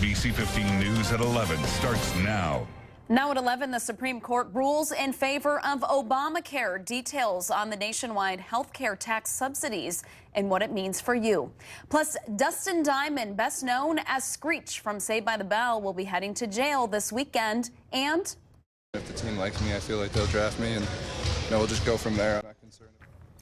ABC 15 News at 11 starts now. Now at 11, the Supreme Court rules in favor of Obamacare. Details on the nationwide health care tax subsidies and what it means for you. Plus, Dustin Diamond, best known as Screech from Saved by the Bell, will be heading to jail this weekend. And if the team likes me, I feel like they'll draft me, and we'll just go from there. I'm not concerned.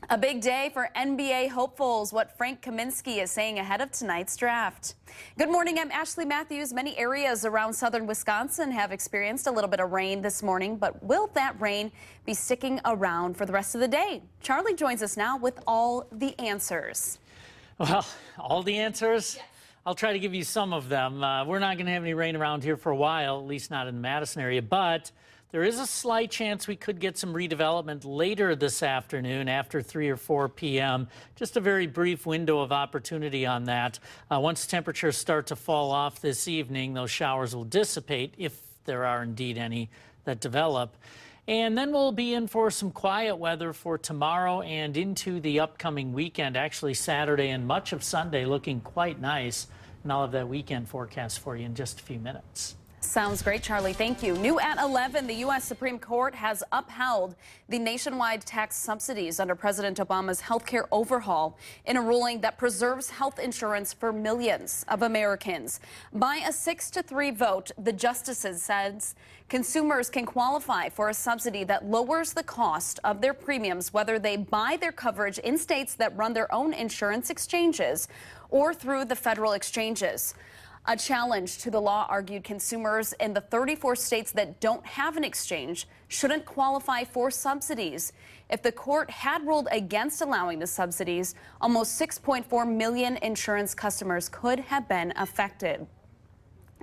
A big day for NBA hopefuls, what Frank Kaminsky is saying ahead of tonight's draft. Good morning, I'm Ashley Matthews. Many areas around southern Wisconsin have experienced a little bit of rain this morning, but will that rain be sticking around for the rest of the day? Charlie joins us now with all the answers. Well, all the answers? Yes. I'll try to give you some of them. We're not going to have any rain around here for a while, at least not in the Madison area, but there is a slight chance we could get some redevelopment later this afternoon after 3 or 4 p.m. Just a very brief window of opportunity on that. Once temperatures start to fall off this evening, those showers will dissipate if there are indeed any that develop. And then we'll be in for some quiet weather for tomorrow and into the upcoming weekend. Actually, Saturday and much of Sunday looking quite nice. And I'll have that weekend forecast for you in just a few minutes. Sounds great, Charlie. Thank you. New at 11, the U.S. Supreme Court has upheld the nationwide tax subsidies under President Obama's health care overhaul in a ruling that preserves health insurance for millions of Americans. By a 6-3 vote, the justices says consumers can qualify for a subsidy that lowers the cost of their premiums, whether they buy their coverage in states that run their own insurance exchanges or through the federal exchanges. A challenge to the law argued consumers in the 34 states that don't have an exchange shouldn't qualify for subsidies. If the court had ruled against allowing the subsidies, almost 6.4 million insurance customers could have been affected.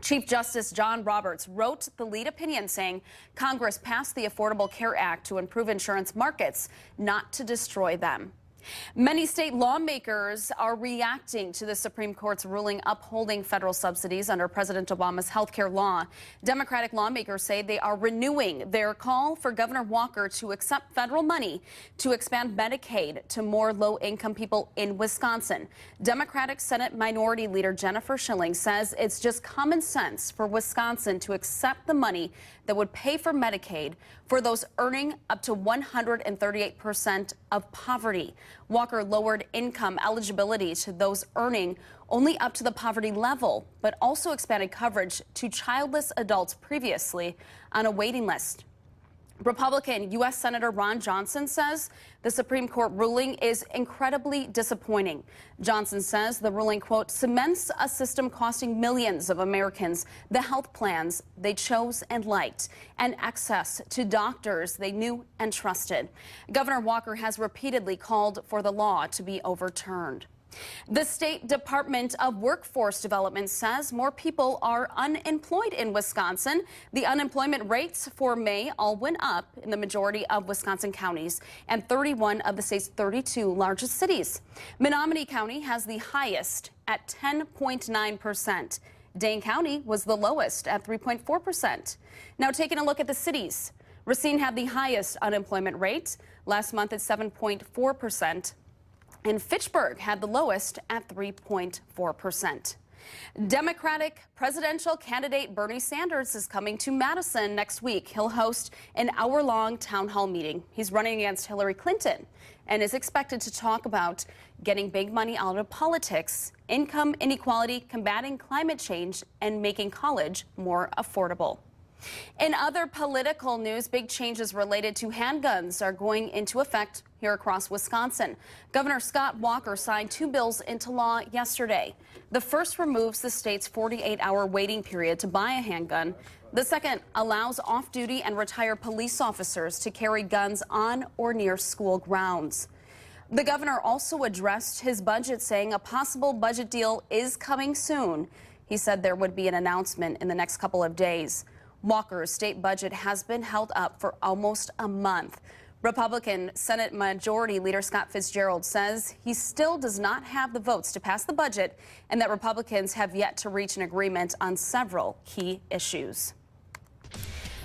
Chief Justice John Roberts wrote the lead opinion saying Congress passed the Affordable Care Act to improve insurance markets, not to destroy them. Many state lawmakers are reacting to the Supreme Court's ruling upholding federal subsidies under President Obama's health care law. Democratic lawmakers say they are renewing their call for Governor Walker to accept federal money to expand Medicaid to more low-income people in Wisconsin. Democratic Senate Minority Leader Jennifer Schilling says it's just common sense for Wisconsin to accept the money that would pay for Medicaid for those earning up to 138% of poverty. Walker lowered income eligibility to those earning only up to the poverty level, but also expanded coverage to childless adults previously on a waiting list. Republican U.S. Senator Ron Johnson says the Supreme Court ruling is incredibly disappointing. Johnson says the ruling, quote, cements a system costing millions of Americans the health plans they chose and liked and access to doctors they knew and trusted. Governor Walker has repeatedly called for the law to be overturned. The State Department of Workforce Development says more people are unemployed in Wisconsin. The unemployment rates for May all went up in the majority of Wisconsin counties and 31 of the state's 32 largest cities. Menominee County has the highest at 10.9%. Dane County was the lowest at 3.4%. Now taking a look at the cities. Racine had the highest unemployment rate last month at 7.4%. And Fitchburg had the lowest at 3.4%. Democratic presidential candidate Bernie Sanders is coming to Madison next week. He'll host an hour-long town hall meeting. He's running against Hillary Clinton and is expected to talk about getting big money out of politics, income inequality, combating climate change, and making college more affordable. In other political news, big changes related to handguns are going into effect here across Wisconsin. Governor Scott Walker signed 2 bills into law yesterday. The first removes the state's 48-hour waiting period to buy a handgun. The second allows off-duty and retired police officers to carry guns on or near school grounds. The governor also addressed his budget, saying a possible budget deal is coming soon. He said there would be an announcement in the next couple of days. Walker's state budget has been held up for almost a month. Republican Senate Majority Leader Scott Fitzgerald says he still does not have the votes to pass the budget and that Republicans have yet to reach an agreement on several key issues.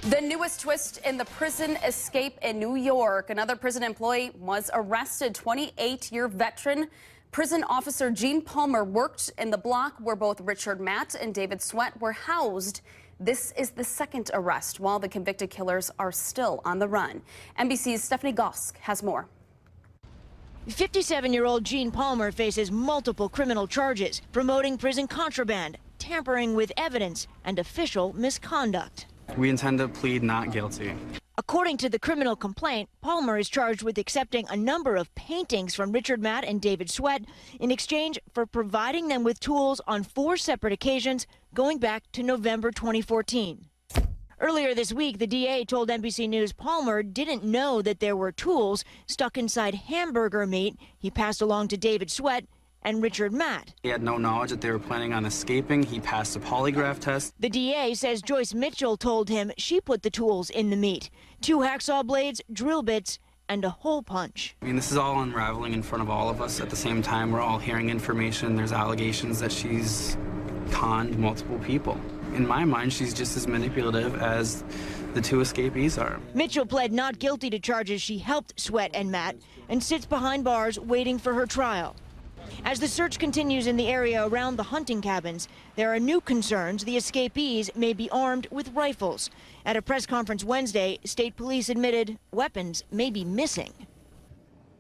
The newest twist in the prison escape in New York. Another prison employee was arrested. 28-year veteran Prison officer Gene Palmer worked in the block where both Richard Matt and David Sweat were housed. This is the second arrest while the convicted killers are still on the run. NBC's Stephanie Gosk has more. 57-year-old Gene Palmer faces multiple criminal charges: promoting prison contraband, tampering with evidence, and official misconduct. We intend to plead not guilty. According to the criminal complaint, Palmer is charged with accepting a number of paintings from Richard Matt and David Sweat in exchange for providing them with tools on 4 separate occasions going back to November 2014. Earlier this week, the DA told NBC News Palmer didn't know that there were tools stuck inside hamburger meat he passed along to David Sweat and Richard Matt. He had no knowledge that they were planning on escaping. He passed a polygraph test. The DA says Joyce Mitchell told him she put the tools in the meat: 2 hacksaw blades, drill bits, and a hole punch. I mean, this is all unraveling in front of all of us. At the same time, we're all hearing information. There's allegations that she's conned multiple people. In my mind, she's just as manipulative as the 2 escapees are. Mitchell pled not guilty to charges she helped Sweat and Matt and sits behind bars waiting for her trial. As the search continues in the area around the hunting cabins, there are new concerns the escapees may be armed with rifles. At a press conference Wednesday, state police admitted weapons may be missing.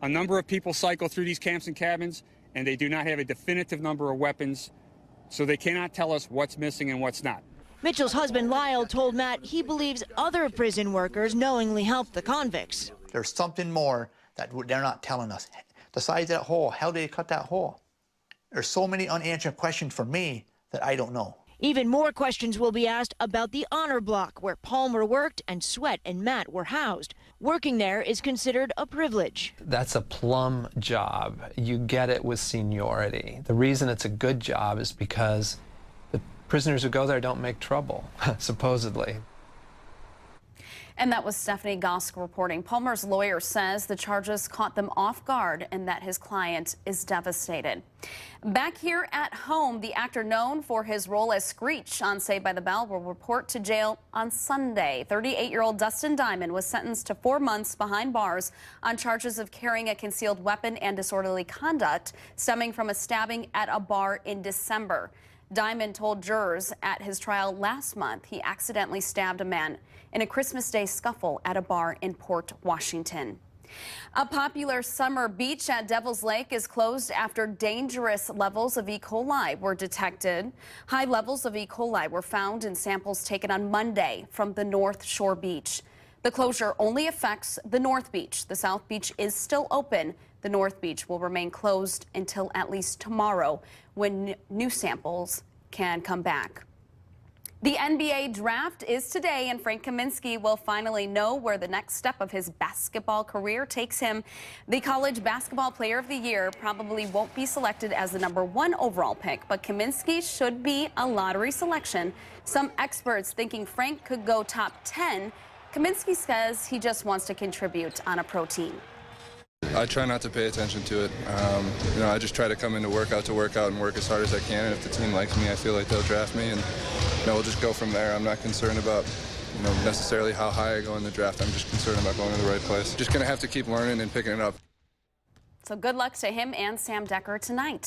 A number of people cycle through these camps and cabins, and they do not have a definitive number of weapons, so they cannot tell us what's missing and what's not. Mitchell's husband Lyle told Matt he believes other prison workers knowingly helped the convicts. There's something more that they're not telling us. The size of that hole, how did they cut that hole? There's so many unanswered questions for me that I don't know. Even more questions will be asked about the honor block where Palmer worked and Sweat and Matt were housed. Working there is considered a privilege. That's a plum job. You get it with seniority. The reason it's a good job is because the prisoners who go there don't make trouble, supposedly. And that was Stephanie Gosk reporting. Palmer's lawyer says the charges caught them off guard and that his client is devastated. Back here at home, the actor known for his role as Screech on Saved by the Bell will report to jail on Sunday. 38-year-old Dustin Diamond was sentenced to 4 months behind bars on charges of carrying a concealed weapon and disorderly conduct stemming from a stabbing at a bar in December. Diamond told jurors at his trial last month he accidentally stabbed a man in a Christmas Day scuffle at a bar in Port Washington. A popular summer beach at Devil's Lake is closed after dangerous levels of E. coli were detected. High levels of E. coli were found in samples taken on Monday from the North Shore Beach. The closure only affects the North Beach. The South Beach is still open. The North Beach will remain closed until at least tomorrow, when new samples can come back. The NBA draft is today, and Frank Kaminsky will finally know where the next step of his basketball career takes him. The College Basketball Player of the Year probably won't be selected as the #1 overall pick, but Kaminsky should be a lottery selection. Some experts thinking Frank could go top 10. Kaminsky says he just wants to contribute on a pro team. I try not to pay attention to it. I just try to come into workout to workout and work as hard as I can. And if the team likes me, I feel like they'll draft me, and we'll just go from there. I'm not concerned about necessarily how high I go in the draft. I'm just concerned about going to the right place. Just going to have to keep learning and picking it up. So good luck to him and Sam Decker tonight.